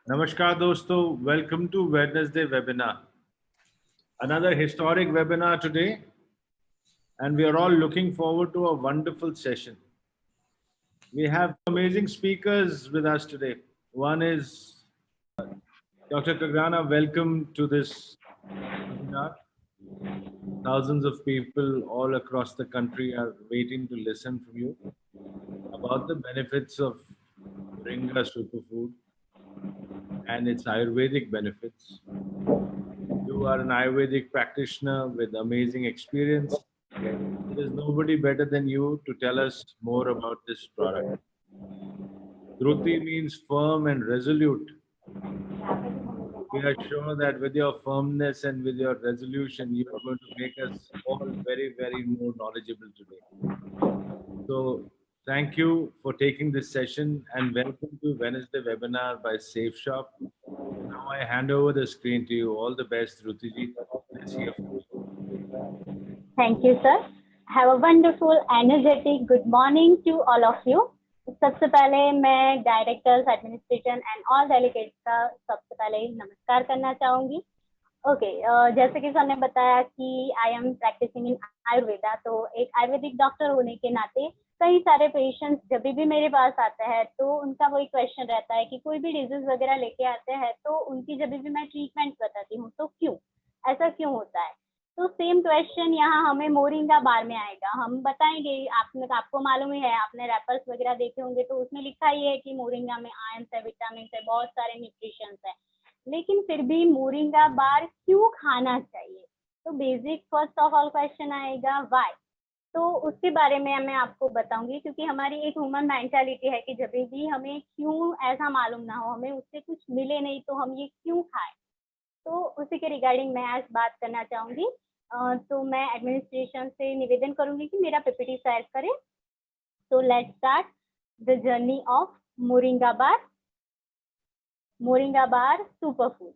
Namaskar dosto, welcome to Wednesday webinar. Another historic webinar today, and we are all looking forward to a wonderful session. We have amazing speakers with us today. One is Dr. Kagrana. Welcome to this webinar. Thousands of people all across the country are waiting to listen from you about the benefits of Moringa superfood and its Ayurvedic benefits. You are an Ayurvedic practitioner with amazing experience. There is nobody better than you to tell us more about this product. Dhruti means firm and resolute. We are sure that with your firmness and with your resolution, you are going to make us all very, very more knowledgeable today. So thank you for taking this session and welcome to Wednesday webinar by Safe Shop. Now I hand over the screen to you. All the best, Dhruti ji. Let's hear from you. Thank you, sir. Have a wonderful, energetic good morning to all of you. सबसे पहले मैं directors administration and all delegates का सबसे पहले नमस्कार करना चाहूंगी। Okay, जैसे कि सर ने बताया कि आई एम प्रैक्टिसिंग इन आयुर्वेदा, तो एक आयुर्वेदिक डॉक्टर होने के नाते कई सारे पेशेंट्स जब भी मेरे पास आते हैं तो उनका वही क्वेश्चन रहता है कि कोई भी डिजीज वगैरह लेके आते हैं तो उनकी जब भी मैं ट्रीटमेंट बताती हूँ तो क्यों ऐसा क्यों होता है। तो सेम क्वेश्चन यहाँ हमें मोरिंगा बार में आएगा। हम बताएंगे, आपको मालूम ही है, आपने रैपर्स वगैरह देखे होंगे तो उसमें लिखा ही है कि मोरिंगा में आयरन है, विटामिन है, बहुत सारे न्यूट्रिशंस है, लेकिन फिर भी मोरिंगा बार क्यों खाना चाहिए। तो basic first of all question आएगा व्हाई। तो उसके बारे में मैं आपको बताऊंगी, क्योंकि हमारी एक ह्यूमन मेंटालिटी है कि जब भी हमें क्यों ऐसा मालूम ना हो, हमें उससे कुछ मिले नहीं तो हम ये क्यों खाएं। तो उसी के रिगार्डिंग मैं आज बात करना चाहूंगी। तो मैं एडमिनिस्ट्रेशन से निवेदन करूंगी कि मेरा पीपीटी शेयर करें। तो let's start the journey of moringa bar superfood.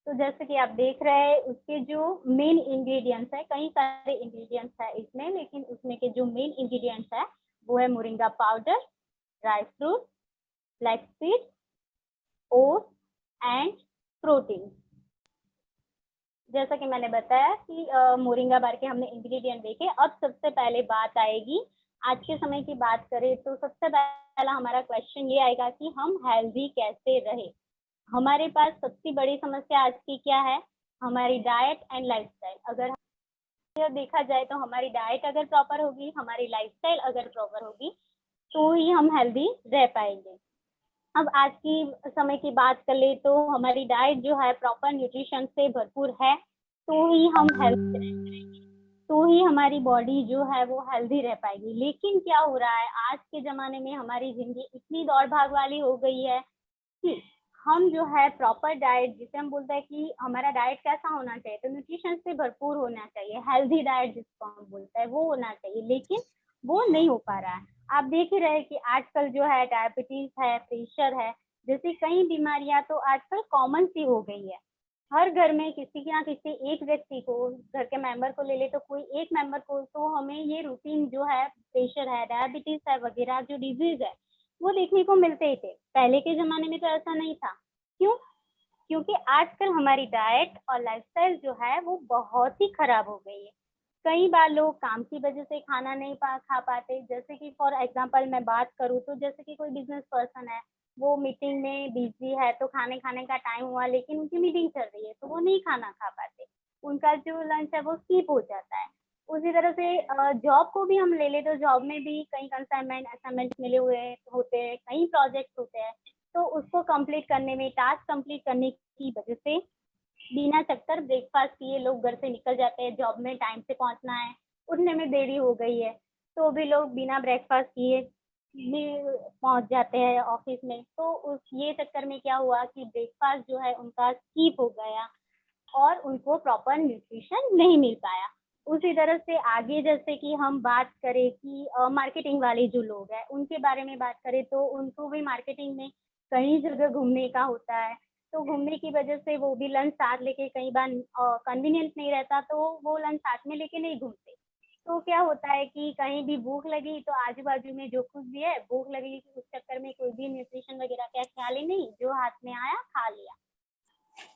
तो जैसे कि आप देख रहे हैं उसके जो मेन इंग्रेडिएंट्स है, कई सारे इंग्रेडिएंट्स है इसमें, लेकिन उसमें के जो मेन इंग्रेडिएंट्स है वो है moringa powder, dry fruit, flax seed, oats and protein. जैसा कि मैंने बताया कि मोरिंगा बार के हमने इंग्रेडिएंट देखे। अब सबसे पहले बात आएगी, आज के समय की बात करें तो सबसे पहला हमारा क्वेश्चन ये आएगा कि हम हेल्दी कैसे रहे। हमारे पास सबसे बड़ी समस्या आज की क्या है, हमारी डाइट एंड लाइफस्टाइल। अगर देखा जाए तो हमारी डाइट अगर प्रॉपर होगी, हमारी लाइफस्टाइल अगर प्रॉपर होगी तो ही हम हेल्दी रह पाएंगे। अब आज की समय की बात कर ले तो हमारी डाइट जो है प्रॉपर न्यूट्रिशन से भरपूर है तो ही हम हेल्दी रह पाएंगे, तो ही हमारी बॉडी जो है वो हेल्दी रह पाएगी। लेकिन क्या हो रहा है, आज के ज़माने में हमारी ज़िंदगी इतनी दौड़ भाग वाली हो गई है कि हम जो है प्रॉपर डाइट, जिसे हम बोलते हैं कि हमारा डाइट कैसा होना चाहिए, तो न्यूट्रिशन से भरपूर होना चाहिए, हेल्दी डाइट जिसको हम बोलते हैं वो होना चाहिए, लेकिन वो नहीं हो पा रहा है। आप देख ही रहे कि आजकल जो है डायबिटीज है, प्रेशर है, जैसी कई बीमारियां तो आजकल कॉमन सी हो गई है। हर घर में किसी ना किसी एक व्यक्ति को, घर के मेंबर को ले ले तो कोई एक मेंबर को तो हमें ये रूटीन जो है प्रेशर है, डायबिटीज है वगैरह जो डिजीज है वो देखने को मिलते ही थे। पहले के जमाने में तो ऐसा नहीं था। क्यों? क्योंकि आजकल हमारी डाइट और लाइफस्टाइल जो है वो बहुत ही खराब हो गई है। कई बार लोग काम की वजह से खाना नहीं खा पाते। जैसे कि फॉर एग्जांपल मैं बात करूँ तो जैसे कि कोई बिजनेस पर्सन है, वो मीटिंग में बिजी है तो खाने का टाइम हुआ लेकिन उनकी मीटिंग चल रही है तो वो नहीं खाना खा पाते, उनका जो लंच है वो स्किप हो जाता है। उसी तरह से जॉब को भी हम ले ले तो जॉब में भी कई असाइनमेंट मिले हुए होते हैं, कई प्रोजेक्ट होते हैं, तो उसको कंप्लीट करने में, टास्क कंप्लीट करने की वजह से बिना चक्कर ब्रेकफास्ट किए लोग घर से निकल जाते हैं। जॉब में टाइम से पहुंचना है, उठने में देरी हो गई है तो भी लोग बिना ब्रेकफास्ट किए भी पहुंच जाते हैं ऑफिस में। तो उस ये चक्कर में क्या हुआ कि ब्रेकफास्ट जो है उनका स्किप हो गया और उनको प्रॉपर न्यूट्रिशन नहीं मिल पाया। उसी तरह से आगे जैसे कि हम बात करें कि मार्केटिंग वाले जो लोग हैं उनके बारे में बात करें तो उनको भी मार्केटिंग में कई जगह घूमने का होता है, तो घूमने की वजह से वो भी लंच साथ लेके, कई बार कन्वीनियंट नहीं रहता तो वो लंच साथ में लेके नहीं घूमते, तो क्या होता है कि कहीं भी भूख लगी तो आजू बाजू में जो कुछ भी है भूख लगी, उस चक्कर में कोई भी न्यूट्रिशन वगैरह का ख्याल ही नहीं, जो हाथ में आया खा लिया।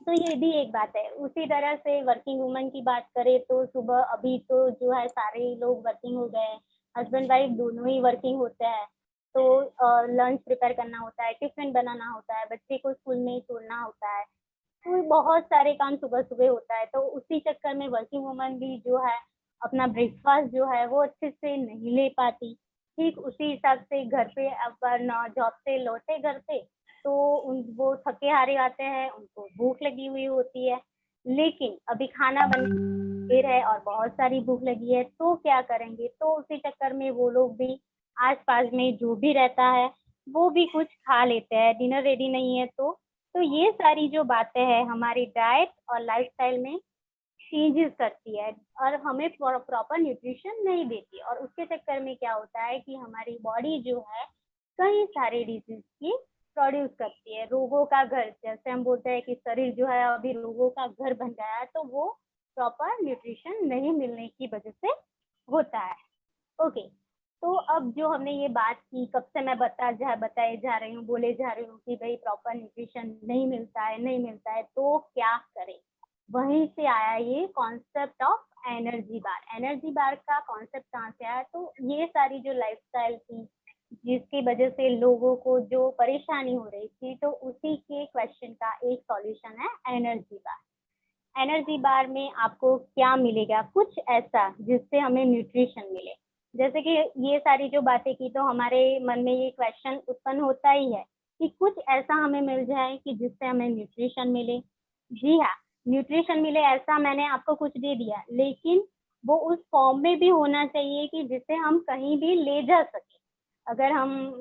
तो ये भी एक बात है। उसी तरह से वर्किंग वुमन की बात करें तो सुबह अभी तो जो है सारे लोग वर्किंग हो गए हैं, हस्बैंड वाइफ दोनों ही वर्किंग होते हैं। तो लंच प्रिपेयर करना होता है, टिफिन बनाना होता है, बच्चे को स्कूल में ही छोड़ना होता है, तो बहुत सारे काम सुबह सुबह होता है। तो उसी चक्कर में वर्किंग वुमन भी जो है अपना ब्रेकफास्ट जो है वो अच्छे से नहीं ले पाती। ठीक उसी हिसाब से घर पे अपन जॉब से लौटे घर पे तो वो थके हारे आते हैं, उनको भूख लगी हुई होती है, लेकिन अभी खाना बन देर है और बहुत सारी भूख लगी है, तो क्या करेंगे? तो उसी चक्कर में वो लोग भी आस-पास में जो भी रहता है, वो भी कुछ खा लेते हैं, डिनर रेडी नहीं है तो ये सारी जो बातें हैं हमारी डाइट और लाइफ़स्टाइल में चेंजेस करती है और हमें प्रॉपर न्यूट्रिशन नहीं देती, और उसके चक्कर में क्या होता है कि हमारी बॉडी जो है कई सारे डिजीज की प्रोड्यूस करती है, रोगों का घर। जैसे हम बोलते हैं कि शरीर जो है अभी रोगों का घर बन गया है, तो वो प्रॉपर न्यूट्रिशन नहीं मिलने की वजह से होता है। ओके, तो अब जो हमने ये बात की, कब से मैं बताए जा रही हूँ, बोले जा रही हूँ कि भाई प्रॉपर न्यूट्रिशन नहीं मिलता है तो क्या करें? वहीं से आया ये concept of energy bar. Energy bar का कॉन्सेप्ट कहाँ से आया? तो ये सारी जो लाइफस्टाइल थी जिसकी वजह से लोगों को जो परेशानी हो रही थी, तो उसी के क्वेश्चन का एक सॉल्यूशन है एनर्जी बार। एनर्जी बार में आपको क्या मिलेगा? कुछ ऐसा जिससे हमें न्यूट्रिशन मिले। जैसे कि ये सारी जो बातें की तो हमारे मन में ये क्वेश्चन उत्पन्न होता ही है कि कुछ ऐसा हमें मिल जाए कि जिससे हमें न्यूट्रिशन मिले। जी हाँ, न्यूट्रिशन मिले ऐसा मैंने आपको कुछ दे दिया, लेकिन वो उस फॉर्म में भी होना चाहिए कि जिसे हम कहीं भी ले जा सके। अगर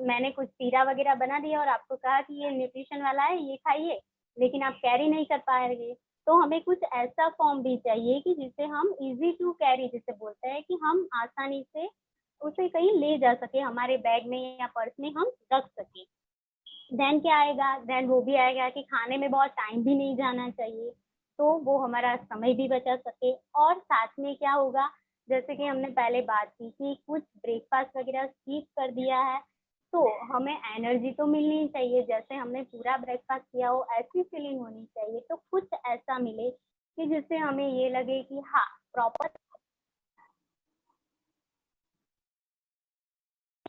मैंने कुछ सीरा वगैरह बना दिया और आपको कहा कि ये न्यूट्रिशन वाला है, ये खाइए, लेकिन आप कैरी नहीं कर पाएंगे, तो हमें कुछ ऐसा फॉर्म भी चाहिए कि जिसे हम इजी टू कैरी जिसे बोलते हैं, कि हम आसानी से उसे कहीं ले जा सके, हमारे बैग में या पर्स में हम रख सके। देन क्या आएगा? देन वो भी आएगा कि खाने में बहुत टाइम भी नहीं जाना चाहिए, तो वो हमारा समय भी बचा सके। और साथ में क्या होगा, जैसे कि हमने पहले बात की कि कुछ ब्रेकफास्ट वगैरह स्किप कर दिया है, तो हमें एनर्जी तो मिलनी चाहिए। जैसे हमने पूरा ब्रेकफास्ट किया हो ऐसी फीलिंग होनी चाहिए, तो कुछ ऐसा मिले कि जिससे हमें ये लगे कि हाँ प्रॉपर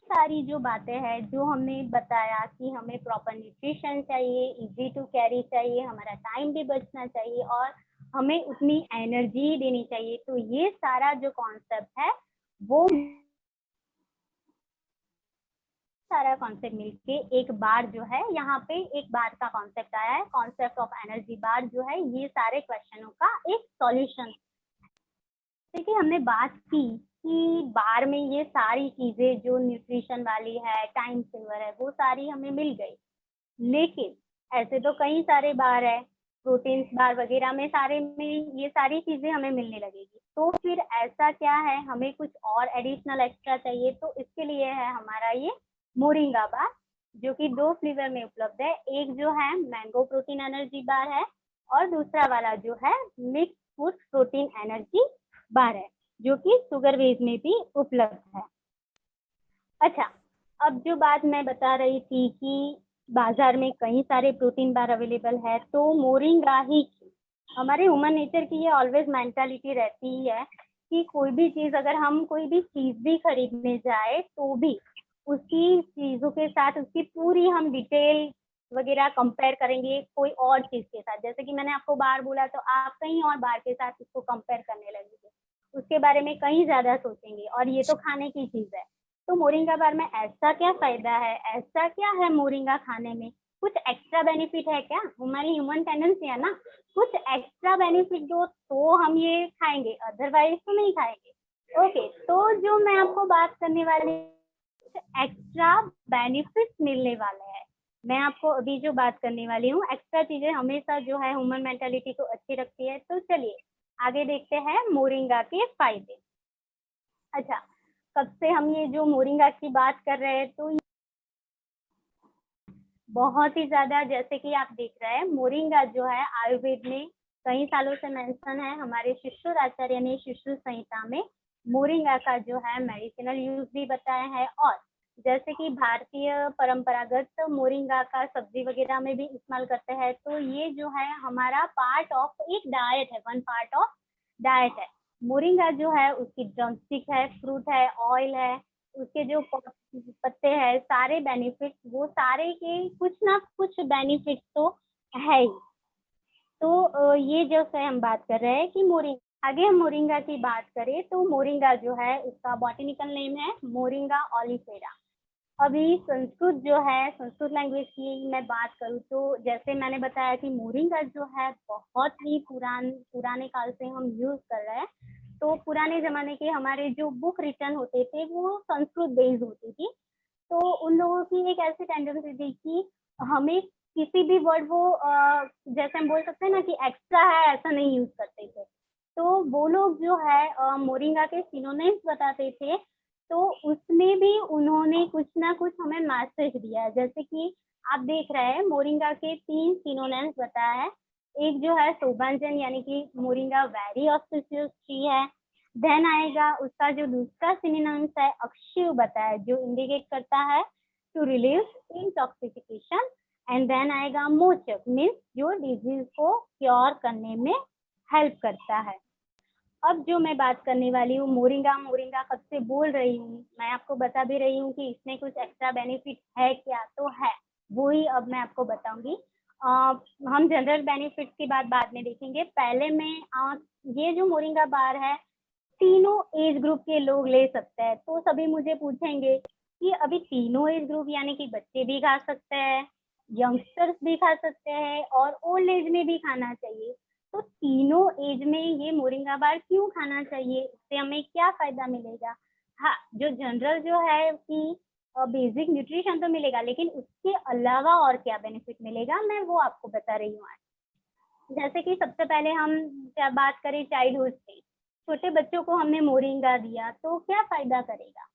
सारी जो बातें हैं जो हमने बताया कि हमें प्रॉपर न्यूट्रिशन चाहिए, इजी टू कैरी चाहिए, हमारा टाइम भी बचना चाहिए और हमें उतनी एनर्जी देनी चाहिए। तो ये सारा जो कॉन्सेप्ट है वो सारा कॉन्सेप्ट मिलके एक बार जो है यहाँ पे एक बार का कॉन्सेप्ट आया है। कॉन्सेप्ट ऑफ एनर्जी बार जो है ये सारे क्वेश्चनों का एक सॉल्यूशन। देखिए हमने बात की कि बार में ये सारी चीजें जो न्यूट्रिशन वाली है, टाइम सेवर है, वो सारी हमें मिल गई, लेकिन ऐसे तो कई सारे बार है, प्रोटीन्स बार वगैरह में सारे में ये सारी चीजें हमें मिलने लगेगी। तो फिर ऐसा क्या है, हमें कुछ और एडिशनल एक्स्ट्रा चाहिए, तो इसके लिए है हमारा ये मोरिंगा बार, जो कि 2 फ्लेवर में उपलब्ध है। एक जो है मैंगो प्रोटीन एनर्जी बार है और दूसरा वाला जो है mix food protein energy bar है, जो कि शुगर बेस में भी उपलब्ध है। अच्छा, अब जो बात मैं बता रही थी कि बाजार में कई सारे प्रोटीन बार अवेलेबल है, तो मोरिंगा ही हमारे ह्यूमन नेचर की ये ऑलवेज मेंटालिटी रहती ही है कि कोई भी चीज, अगर हम कोई भी चीज भी खरीदने जाए तो भी उसकी चीजों के साथ उसकी पूरी हम डिटेल वगैरह कंपेयर करेंगे कोई और चीज के साथ। जैसे कि मैंने आपको बार बोला तो आप कहीं और बार के साथ इसको कंपेयर करने लगेंगे, उसके बारे में कहीं ज्यादा सोचेंगे, और ये तो खाने की चीज है। तो मोरिंगा बार में ऐसा क्या फायदा है, ऐसा क्या है मोरिंगा खाने में? कुछ एक्स्ट्रा बेनिफिट है क्या? हमारी ह्यूमन टेंडेंसी है ना, कुछ एक्स्ट्रा बेनिफिट दो तो हम ये खाएंगे, अदरवाइज तो नहीं खाएंगे। ओके, तो जो मैं आपको बात करने वाली एक्स्ट्रा बेनिफिट मिलने वाले हैं, मैं आपको अभी जो बात करने वाली हूँ, एक्स्ट्रा चीजें हमेशा जो है ह्यूमन मेंटालिटी को अच्छी रखती है। तो चलिए आगे देखते हैं मोरिंगा के फायदे। अच्छा, कब से हम ये जो मोरिंगा की बात कर रहे हैं, तो बहुत ही ज्यादा, जैसे कि आप देख रहे हैं मोरिंगा जो है आयुर्वेद में कई सालों से मेंशन है, हमारे शिशुर आचार्य ने शिशु संहिता में मोरिंगा का जो है मेडिसिनल यूज भी बताया है, और जैसे कि भारतीय परंपरागत मोरिंगा का सब्जी वगैरह में भी इस्तेमाल करते हैं, तो ये जो है हमारा पार्ट ऑफ एक डाइट है, वन पार्ट ऑफ डाइट है। मोरिंगा जो है उसकी ड्रमस्टिक है, फ्रूट है, ऑयल है, उसके जो पत्ते हैं, सारे बेनिफिट्स, वो सारे के कुछ ना कुछ बेनिफिट्स तो है ही। तो ये जो है हम बात कर रहे हैं कि मोरिंगा, आगे हम मोरिंगा की बात करें तो मोरिंगा जो है उसका बॉटनिकल नेम है मोरिंगा ओलिफेरा। अभी संस्कृत जो है, संस्कृत लैंग्वेज की मैं बात करूँ तो जैसे मैंने बताया कि मोरिंगा जो है बहुत ही पुराने काल से हम यूज कर रहे हैं। तो पुराने जमाने के हमारे जो बुक रिटर्न होते थे वो संस्कृत बेस्ड होती थी। तो उन लोगों की एक ऐसी टेंडेंसी थी कि हमें किसी भी वर्ड वो जैसे हम बोल सकते हैं ना कि एक्स्ट्रा है, ऐसा नहीं यूज करते थे। तो वो लोग जो है मोरिंगा के सिनोनिम्स बताते थे, तो उसमें भी उन्होंने कुछ ना कुछ हमें मैसेज दिया है। जैसे कि आप देख रहे हैं मोरिंगा के 3 सिनोनिम्स बताया है। एक जो है शोभांजन, यानी कि मोरिंगा वेरी ऑस्पिशियस ट्री है। देन आएगा उसका जो दूसरा सिनोनिम्स है अक्षु बताया, जो इंडिकेट करता है टू रिलीव इंटॉक्सिफिकेशन। एंड देन आएगा मोचक, मीन्स जो डिजीज को क्योर करने में हेल्प करता है। अब जो मैं बात करने वाली हूँ मोरिंगा, मोरिंगा कब से बोल रही हूँ, मैं आपको बता भी रही हूँ कि इसमें कुछ एक्स्ट्रा बेनिफिट है क्या, तो है, वो ही अब मैं आपको बताऊंगी। हम जनरल बेनिफिट्स की बात बाद में देखेंगे। पहले मैं ये जो मोरिंगा बार है तीनों एज ग्रुप के लोग ले सकते हैं। तो सभी मुझे पूछेंगे कि अभी तीनों एज ग्रुप यानी कि बच्चे भी खा सकते हैं, यंगस्टर्स भी खा सकते हैं और ओल्ड एज में भी खाना चाहिए। तो तीनों एज में ये मोरिंगा बार क्यों खाना चाहिए, इससे हमें क्या फायदा मिलेगा? हाँ, जो जनरल जो है कि बेसिक न्यूट्रिशन तो मिलेगा, लेकिन उसके अलावा और क्या बेनिफिट मिलेगा मैं वो आपको बता रही हूँ आज। जैसे कि सबसे पहले हम क्या बात करें चाइल्डहुड से, छोटे बच्चों को हमने मोरिंगा दिया तो क्या फायदा करेगा?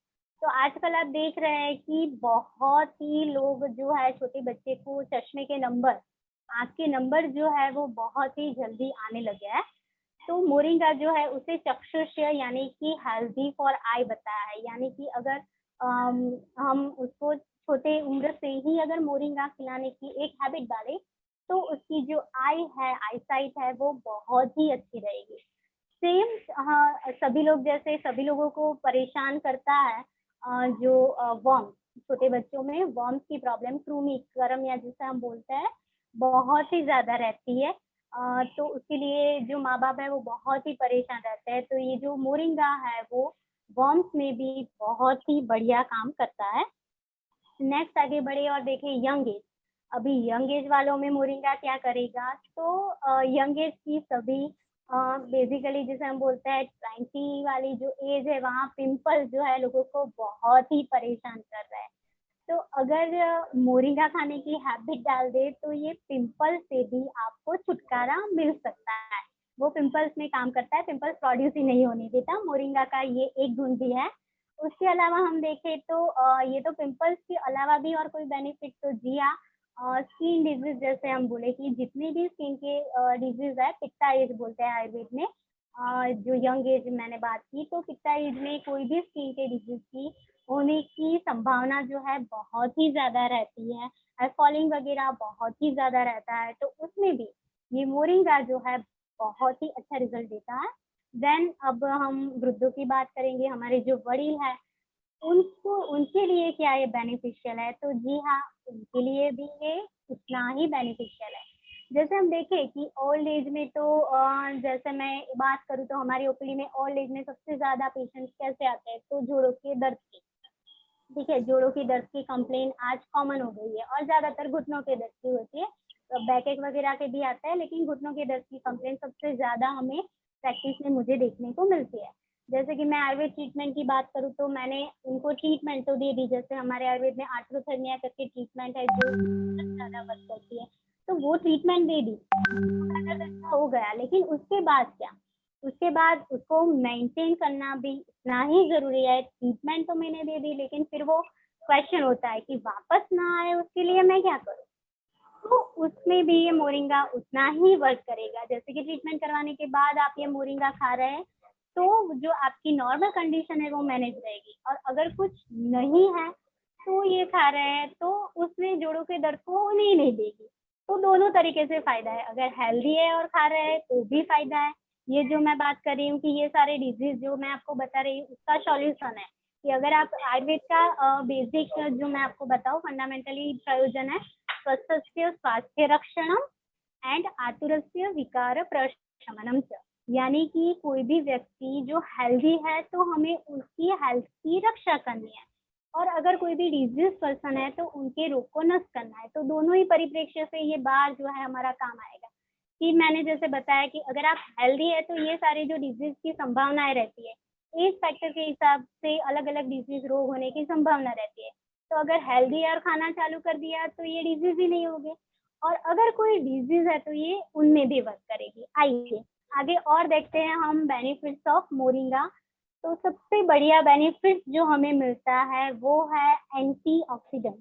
तो आजकल आप देख रहे हैं कि बहुत ही लोग जो है छोटे बच्चे को चश्मे के नंबर, आँख के नंबर जो है वो बहुत ही जल्दी आने लगे हैं। तो मोरिंगा जो है उसे चक्षुष्य यानी कि हेल्दी फॉर आई बताया है, यानी कि अगर हम उसको छोटे उम्र से ही अगर मोरिंगा खिलाने की एक हैबिट डालें तो उसकी जो आई है, आई साइट है, वो बहुत ही अच्छी रहेगी। सेम हाँ, सभी लोग जैसे सभी लोगों को परेशान करता है जो वर्म, छोटे बच्चों में वर्म्स की प्रॉब्लम, कृमि क्रम या जिसे हम बोलते हैं, बहुत ही ज्यादा रहती है। तो उसके लिए जो माँ बाप है वो बहुत ही परेशान रहते हैं। तो ये जो मोरिंगा है वो वर्म्स में भी बहुत ही बढ़िया काम करता है। नेक्स्ट आगे बढ़े और देखें यंग एज। अभी यंग एज वालों में मोरिंगा क्या करेगा, तो यंग एज की सभी बेसिकली जिसे हम बोलते हैं 20 वाली जो एज है, वहाँ पिंपल जो है लोगों को बहुत ही परेशान कर रहा है। तो अगर मोरिंगा खाने की हैबिट डाल दे तो ये पिंपल से भी आपको छुटकारा मिल सकता है। वो पिंपल्स में काम करता है, पिंपल्स प्रोड्यूस ही नहीं होने देता, मोरिंगा का ये एक गुण भी है। उसके अलावा हम देखें तो ये तो पिंपल्स के अलावा भी और कोई बेनिफिट, तो जी हाँ, स्किन डिजीज जैसे हम बोले कि जितनी भी स्किन के डिजीज है, पित्ता एज बोलते हैं आयुर्वेद में, जो यंग एज मैंने बात की, तो पित्ता एज में कोई भी स्किन के डिजीज की होने की संभावना जो है बहुत ही ज्यादा रहती है, हेयर फॉलिंग वगैरह बहुत ही ज्यादा रहता है। तो उसमें भी ये मोरिंगा जो है बहुत ही अच्छा रिजल्ट देता है। देन अब हम वृद्धों की बात करेंगे, हमारे जो वडील है उनको, उनके लिए क्या ये बेनिफिशियल है, तो जी हाँ, उनके लिए भी ये उतना ही बेनिफिशियल है। जैसे हम देखें कि ओल्ड एज में तो जैसे मैं बात करूँ तो हमारी ओपीडी में ओल्ड एज में सबसे ज्यादा पेशेंट्स कैसे आते हैं, तो जोड़ों के दर्द की, ठीक है, जोड़ों की दर्द की कंप्लेन आज कॉमन हो गई है और ज्यादातर घुटनों के दर्द की होती है। तो बैक एक वगैरह के भी आता है, लेकिन घुटनों के दर्द की कंप्लेन सबसे ज्यादा हमें प्रैक्टिस में मुझे देखने को मिलती है। जैसे कि मैं आयुर्वेद ट्रीटमेंट की बात करूँ तो मैंने उनको ट्रीटमेंट तो दे दी, जैसे हमारे आयुर्वेद में आर्थ्रोथर्मिया करके ट्रीटमेंट है जो ज्यादा वर्क करती है, तो वो ट्रीटमेंट दे दी, दर्द अच्छा हो गया। लेकिन उसके बाद क्या, उसके बाद उसको मेंटेन करना भी इतना ही जरूरी है। ट्रीटमेंट तो मैंने दे दी, लेकिन फिर वो क्वेश्चन होता है कि वापस ना आए उसके लिए मैं क्या करूँ, तो उसमें भी ये मोरिंगा उतना ही वर्क करेगा। जैसे कि ट्रीटमेंट करवाने के बाद आप ये मोरिंगा खा रहे हैं तो जो आपकी नॉर्मल कंडीशन है वो मैनेज रहेगी। और अगर कुछ नहीं है तो ये खा रहे हैं तो उसमें जोड़ों के दर्द को होने ही नहीं देगी। तो दोनों तरीके से फायदा है, अगर हेल्दी है और खा रहे हैं तो भी फायदा है। ये जो मैं बात कर रही हूँ कि ये सारे डिजीज जो मैं आपको बता रही हूँ उसका सॉल्यूशन है कि अगर आप आयुर्वेद का बेसिक जो मैं आपको बताऊँ फंडामेंटली प्रयोजन है स्वस्थस्य स्वास्थ्य रक्षणम एंड आतुरस्य विकार प्रशमनम च, यानी कि कोई भी व्यक्ति जो हेल्दी है तो हमें उसकी हेल्थ की रक्षा करनी है, और अगर कोई भी डिजीज पर्सन है तो उनके रोग को नष्ट करना है। तो दोनों ही परिप्रेक्ष्य से ये बार जो है हमारा काम आएगा कि मैंने जैसे बताया कि अगर आप हेल्दी है तो ये सारे जो डिजीज की संभावनाएं रहती है, एज फैक्टर के हिसाब से अलग अलग डिजीज रोग होने की संभावना रहती है। तो अगर हेल्दी है और खाना चालू कर दिया तो ये डिजीज ही नहीं होगी, और अगर कोई डिजीज है तो ये उनमें भी वर्क करेगी। आइए आगे और देखते हैं हम बेनिफिट्स ऑफ मोरिंगा। तो सबसे बढ़िया बेनिफिट जो हमें मिलता है वो है एंटीऑक्सीडेंट।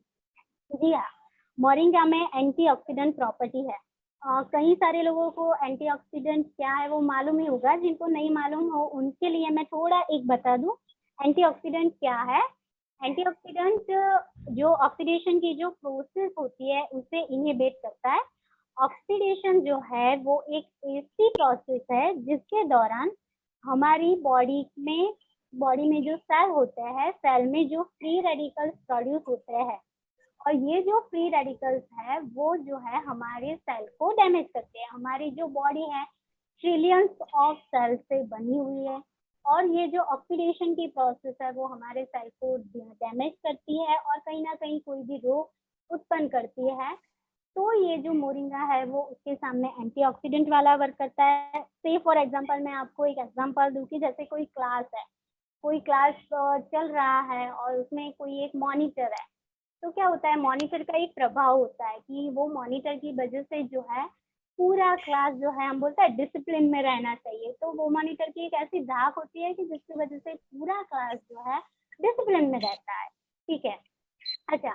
जी हाँ, मोरिंगा में एंटीऑक्सीडेंट प्रॉपर्टी है। कई सारे लोगों को एंटीऑक्सीडेंट क्या है वो मालूम ही होगा, जिनको नहीं मालूम हो उनके लिए मैं थोड़ा एक बता दूं एंटीऑक्सीडेंट क्या है। एंटीऑक्सीडेंट जो ऑक्सीडेशन की जो प्रोसेस होती है उसे इनहिबिट करता है। ऑक्सीडेशन जो है वो एक ऐसी प्रोसेस है जिसके दौरान हमारी बॉडी में जो सेल होते हैं, सेल में जो फ्री रेडिकल्स प्रोड्यूस होते हैं, और ये जो फ्री रेडिकल्स है वो जो है हमारे सेल को डैमेज करते हैं। हमारी जो बॉडी है ट्रिलियंस ऑफ सेल से बनी हुई है, और ये जो ऑक्सीडेशन की प्रोसेस है वो हमारे सेल को डैमेज करती है और कहीं ना कहीं कोई भी रोग उत्पन्न करती है। तो ये जो मोरिंगा है वो उसके सामने एंटीऑक्सीडेंट वाला वर्क करता है। से फॉर एग्जांपल मैं आपको एक एग्जांपल दूं कि जैसे कोई क्लास है, कोई क्लास चल रहा है और उसमें कोई एक मॉनिटर है, तो क्या होता है मॉनिटर का एक प्रभाव होता है कि वो मॉनिटर की वजह से जो है पूरा क्लास जो है हम बोलते हैं डिसिप्लिन में रहना चाहिए। तो वो मॉनिटर की एक ऐसी धाक होती है कि जिसकी वजह से पूरा क्लास जो है डिसिप्लिन में रहता है। ठीक है। अच्छा,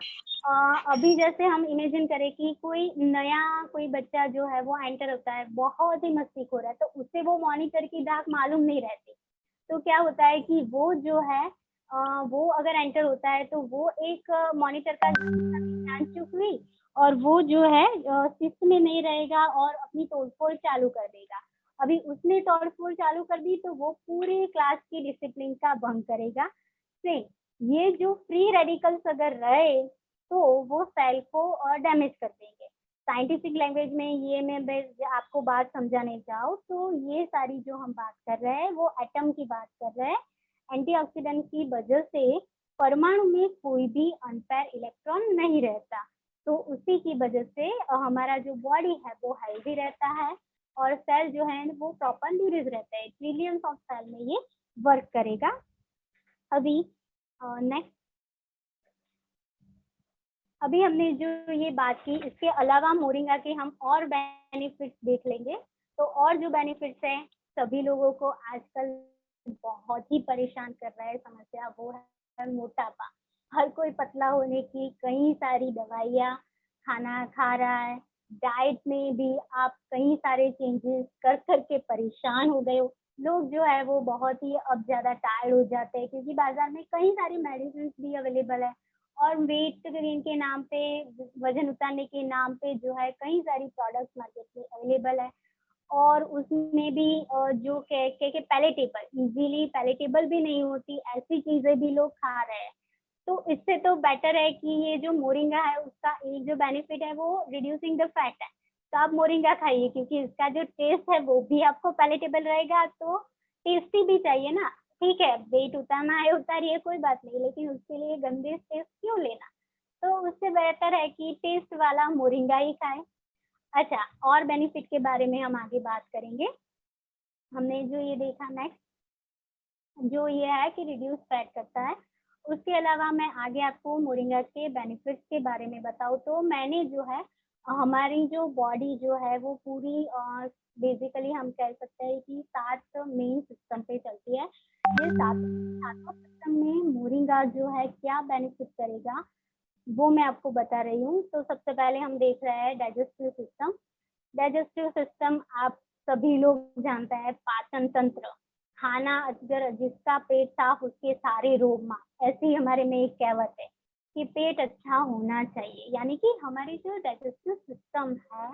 अभी जैसे हम इमेजिन करें कि कोई बच्चा जो है वो एंटर होता है, बहुत ही मस्ती हो रहा है, तो उससे वो मॉनिटर की धाक मालूम नहीं रहती। तो क्या होता है कि वो जो है वो अगर एंटर होता है तो वो एक मॉनिटर का ज्ञान चूक हुई, और वो जो है शिस्त में नहीं रहेगा और अपनी तोड़फोड़ चालू कर देगा। अभी उसने तोड़फोड़ चालू कर दी तो वो पूरे क्लास की डिसिप्लिन का भंग करेगा। से ये जो फ्री रेडिकल्स अगर रहे तो वो सेल को डैमेज कर देंगे। साइंटिफिक लैंग्वेज में ये मैं आपको बात समझाने जाऊँ तो ये सारी जो हम बात कर रहे हैं वो एटम की बात कर रहे हैं। एंटीऑक्सीडेंट की वजह से परमाणु में कोई भी अनपेयर इलेक्ट्रॉन नहीं रहता, तो उसी की वजह से हमारा जो बॉडी है वो हेल्दी रहता है, और सेल जो है वो प्रॉपर न्यूट्रिश रहता है। ट्रिलियंस ऑफ सेल में ये वर्क करेगा। अभी नेक्स्ट, अभी हमने जो ये बात की इसके अलावा मोरिंगा के हम और बेनिफिट्स देख लेंगे। तो और जो बेनिफिट्स हैं सभी लोगों को आजकल बहुत ही परेशान कर रहा है समस्या, वो है मोटापा। हर कोई पतला होने की कई सारी दवाइयाँ खाना खा रहा है। डाइट में भी आप कई सारे चेंजेस कर करके परेशान हो गए हो। लोग जो है वो बहुत ही अब ज़्यादा टायर्ड हो जाते हैं क्योंकि बाजार में कई सारी मेडिसिन भी अवेलेबल है, और वेट गेन के नाम पे, वजन उतारने के नाम पे जो है कई सारी प्रोडक्ट्स मार्केट में अवेलेबल है, और उसमें भी जो के पैलेटेबल इजीली पैलेटेबल भी नहीं होती, ऐसी चीजें भी लोग खा रहे हैं। तो इससे तो बेटर है कि ये जो मोरिंगा है उसका एक जो बेनिफिट है वो रिड्यूसिंग द फैट है। तो आप मोरिंगा खाइए क्योंकि इसका जो टेस्ट है वो भी आपको पैलेटेबल रहेगा, तो टेस्टी भी चाहिए ना। ठीक है, वेट उतारना है उतारिए, कोई बात नहीं, लेकिन उसके लिए गंदे टेस्ट क्यों लेना। तो उससे बेहतर है कि टेस्ट वाला मोरिंगा ही खाएं। अच्छा, और बेनिफिट के बारे में हम आगे बात करेंगे। हमने जो ये देखा नेक्स्ट, जो ये है कि रिड्यूस फैट करता है। उसके अलावा मैं आगे आपको मोरिंगा के बेनिफिट्स के बारे में बताऊँ तो मैंने जो है हमारी जो बॉडी जो है वो पूरी बेसिकली हम कह सकते हैं कि 7 मेन सिस्टम पे चलती है। ये सातों सिस्टम में मोरिंगा जो है क्या बेनिफिट करेगा वो मैं आपको बता रही हूँ। तो सबसे पहले हम देख रहे हैं डाइजेस्टिव सिस्टम। डाइजेस्टिव सिस्टम आप सभी लोग जानते हैं, पाचन तंत्र। खाना अगर जिसका पेट साफ उसके सारे रोग माँ, ऐसे ही हमारे में एक कहावत है कि पेट अच्छा होना चाहिए, यानी कि हमारी जो डाइजेस्टिव सिस्टम है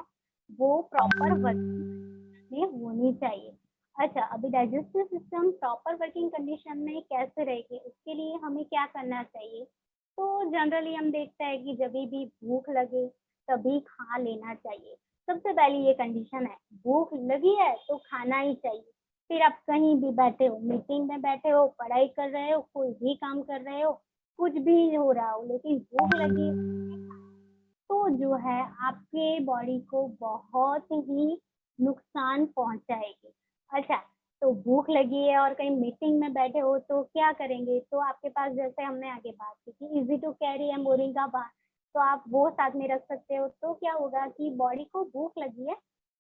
वो प्रॉपर वर्किंग में होनी चाहिए। अच्छा, अभी digestive system proper working condition में कैसे रहेगी, उसके लिए हमें क्या करना चाहिए? तो जनरली हम देखते हैं कि जब भी भूख लगे तभी खा लेना चाहिए। सबसे पहली ये कंडीशन है, भूख लगी है तो खाना ही चाहिए। फिर आप कहीं भी बैठे हो, मीटिंग में बैठे हो, पढ़ाई कर रहे हो, कोई भी काम कर रहे हो, कुछ भी हो रहा हो, लेकिन भूख लगी तो जो है आपके बॉडी को बहुत ही नुकसान पहुंचाएगी। अच्छा, तो भूख लगी है और कहीं मीटिंग में बैठे हो तो क्या करेंगे? तो आपके पास जैसे हमने आगे बात की कि इजी टू कैरी है मोरिंगा बार, तो आप वो साथ में रख सकते हो। तो क्या होगा कि बॉडी को भूख लगी है,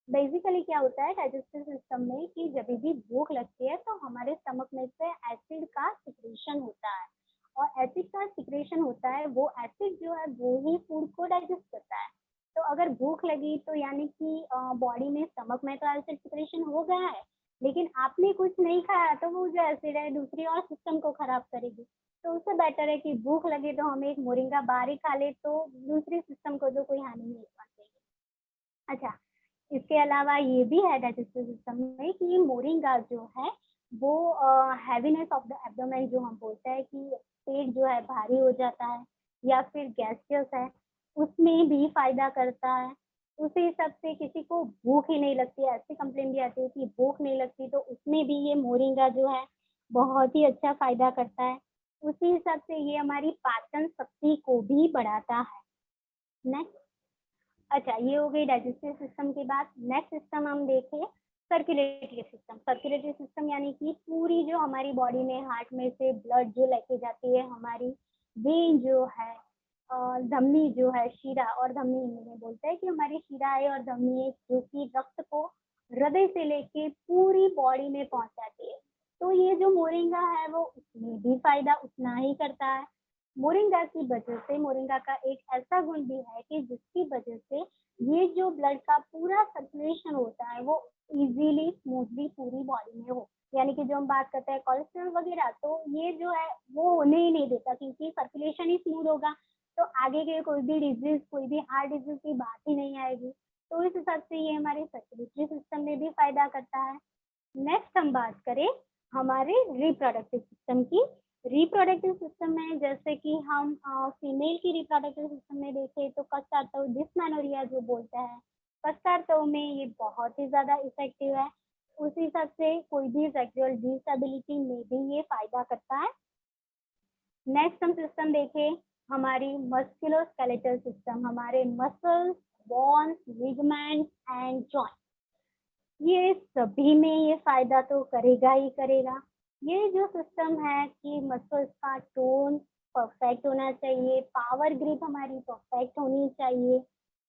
बेसिकली क्या होता है डाइजेस्टिव सिस्टम में कि जब भी भूख लगती है तो हमारे स्टमक में से एसिड का सिक्रेशन होता है, और एसिड का सिक्रेशन होता है, वो एसिड जो है वो ही फूड को डाइजेस्ट करता है। तो अगर भूख लगी तो यानी कि बॉडी में स्टमक में तो एसिड सिक्रेशन हो गया है, लेकिन आपने कुछ नहीं खाया तो वो जो एसिड है दूसरी और सिस्टम को खराब करेगी। तो उससे बेटर है कि भूख लगे तो हम एक मोरिंगा बार ही खा ले, तो दूसरी सिस्टम को जो कोई हानि नहीं पहुंचेगी। अच्छा, इसके अलावा ये भी है डाइजेस्टिव सिस्टम में कि मोरिंगा जो है वो हैवीनेस ऑफ द एब्डोमेन जो हम बोलते हैं कि पेट जो है भारी हो जाता है या फिर गैसियस है, उसमें भी फायदा करता है। उसी हिसाब से किसी को भूख ही नहीं लगती है, ऐसी कंप्लेन भी आती है कि भूख नहीं लगती, तो उसमें भी ये मोरिंगा जो है बहुत ही अच्छा फायदा करता है। उसी हिसाब से ये हमारी पाचन शक्ति को भी बढ़ाता है। नेक्स्ट, अच्छा ये हो गई डाइजेस्टिव सिस्टम की बात। नेक्स्ट सिस्टम हम देखें सर्कुलेटरी सिस्टम। सर्कुलेटरी सिस्टम यानी कि पूरी जो हमारी बॉडी में हार्ट में से ब्लड जो लेके जाती है, हमारी वेन जो है, धमनी जो है, शिरा और धमनी में बोलते हैं कि हमारी शिरा है और धमनी है जो कि रक्त को हृदय से लेके पूरी बॉडी में पहुंचाती है। तो ये जो मोरिंगा है वो उसमें भी फायदा उतना ही करता है। मोरिंगा की वजह से, मोरिंगा का एक ऐसा गुण भी है कि जिसकी वजह से ये जो ब्लड का पूरा सर्कुलेशन होता है वो इजीली स्मूथली पूरी बॉडी में हो, यानी कि जो हम बात करते हैं कोलेस्ट्रॉल वगैरह, तो ये जो है वो होने ही नहीं देता, क्योंकि सर्कुलेशन ही स्मूथ होगा तो आगे के कोई भी डिजीज, कोई भी हार्ट डिजीज की बात ही नहीं आएगी। तो इस हिसाब से ये हमारे सर्कुलेटरी सिस्टम में भी फायदा करता है। नेक्स्ट हम बात करें हमारे रिप्रोडक्टिव सिस्टम की। रिप्रोडक्टिव सिस्टम में जैसे कि हम फीमेल की रिप्रोडक्टिव सिस्टम में देखें तो कस्टार्टो डिस्मेनोरिया जो बोलते हैं, कस्टार्टो में ये बहुत ही ज़्यादा इफेक्टिव है। उसी हिसाब से कोई भी सेक्सुअल डिसेबिलिटी में भी ये फायदा करता है। नेक्स्ट हम सिस्टम देखें हमारी मस्कुलोस्केलेटल सिस्टम, हमारे muscles, bones, ligaments and joint, ये सभी में ये फायदा तो करेगा ही करेगा। ये जो सिस्टम है कि मसल्स का टोन परफेक्ट होना चाहिए, पावर ग्रिप हमारी परफेक्ट होनी चाहिए।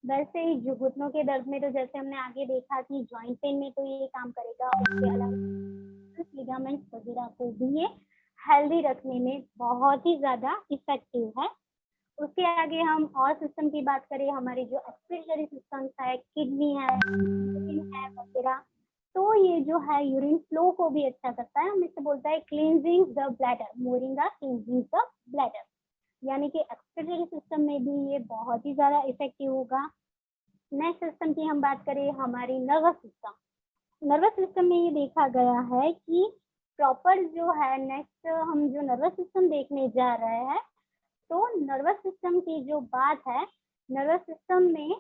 वैसे ही जो घुटनों के दर्द में तो जैसे हमने आगे देखा कि जॉइंट पेन में तो ये काम करेगा, उसके अलावा लिगामेंट्स वगैरह को भी ये हेल्दी रखने में बहुत ही ज़्यादा इफेक्टिव है। उसके आगे हम और सिस्टम की बात करें, हमारी जो एक्सक्रीटरी सिस्टम्स है, किडनी है, यूरिन है वगैरह, तो ये जो है यूरिन फ्लो को भी अच्छा करता है। हम इसे बोलते हैं cleansing the bladder, moringa cleansing the bladder, यानी कि एक्सक्रीटरी सिस्टम में भी ये बहुत ही ज़्यादा इफेक्टिव होगा। नेक्स्ट सिस्टम की हम बात करें हमारी नर्वस सिस्टम। नर्वस सिस्टम में ये देखा गया है कि प्रॉपर जो है, नेक्स्ट हम जो नर्वस सिस्टम देखने जा रहे हैं, तो नर्वस सिस्टम की जो बात है, नर्वस सिस्टम में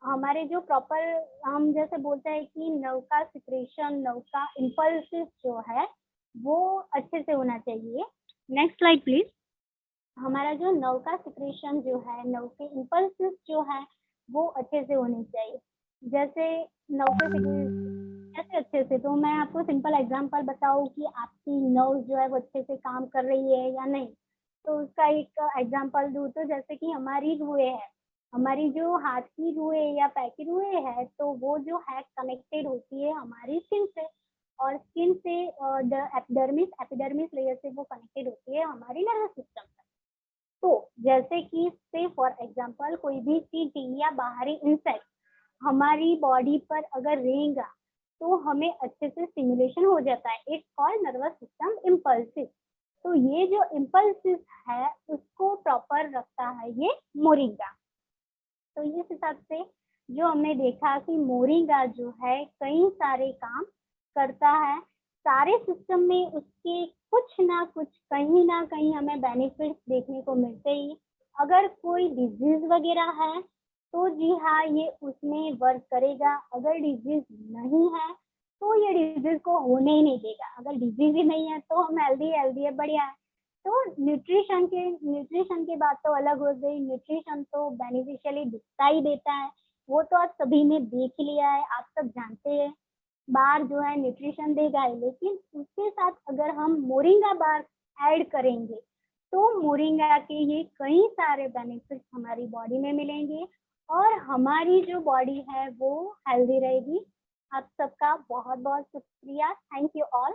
हमारे जो प्रॉपर, हम जैसे बोलते हैं कि नर्व का सिक्रेशन, नर्व का इम्पल्सिस जो है वो अच्छे से होना चाहिए। Next slide please. हमारा जो नर्व का सिक्रेशन जो है, नर्व के इम्पल्सिस जो है वो अच्छे से होने चाहिए। जैसे नर्व के कैसे अच्छे से, तो मैं आपको सिंपल एग्जांपल बताऊं कि आपकी नर्व जो है वो अच्छे से काम कर रही है या नहीं। तो उसका एक एग्जांपल दूँ तो जैसे कि हमारी रुएँ है, हमारी जो हाथ की रुएँ या पैर की रुएँ है, तो वो जो है कनेक्टेड होती है हमारी स्किन से, और स्किन से द एपिडर्मिस लेयर से वो कनेक्टेड होती है हमारी नर्वस सिस्टम से। तो जैसे कि से फॉर एग्जांपल कोई भी चींटी या बाहरी इंसेक्ट हमारी बॉडी पर अगर रहेगा तो हमें अच्छे से स्टिमुलेशन हो जाता है। It's called nervous system impulses. तो ये जो इम्पल्सिस है उसको प्रॉपर रखता है ये मोरिंगा। तो इस हिसाब से जो हमने देखा कि मोरिंगा जो है कई सारे काम करता है, सारे सिस्टम में उसके कुछ ना कुछ कहीं ना कहीं हमें बेनिफिट्स देखने को मिलते ही। अगर कोई डिजीज वगैरह है तो जी हाँ ये उसमें वर्क करेगा, अगर डिजीज नहीं है तो ये डिजीज को होने ही नहीं देगा। अगर डिजीज ही नहीं है तो हम हेल्दी है, बढ़िया है। तो न्यूट्रिशन की बात तो अलग हो गई। न्यूट्रिशन तो बेनिफिशियली दिखता ही देता है, वो तो आप सभी ने देख लिया है, आप सब जानते हैं। बार जो है न्यूट्रिशन देगा है, लेकिन उसके साथ अगर हम मोरिंगा बार ऐड करेंगे तो मोरिंगा के ये कई सारे बेनिफिट्स हमारी बॉडी में मिलेंगे और हमारी जो बॉडी है वो हेल्दी रहेगी। आप सबका बहुत बहुत शुक्रिया। Thank you all.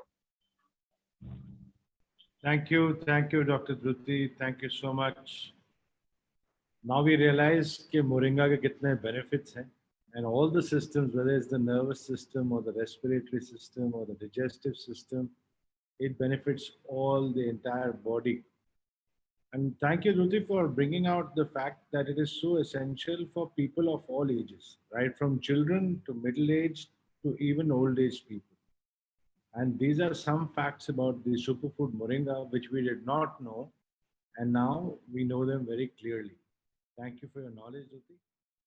Thank you, Dr. Dhruti. Thank you so much. Now we realize कि मोरिंगा के कितने benefits हैं, and all the systems, whether it's the nervous system or the respiratory system or the digestive system, it benefits all the entire body. And thank you, Dhruti, for bringing out the fact that it is so essential for people of all ages, right from children to middle-aged to even old-age people. And these are some facts about the superfood moringa which we did not know, and now we know them very clearly. Thank you for your knowledge, Dhruti.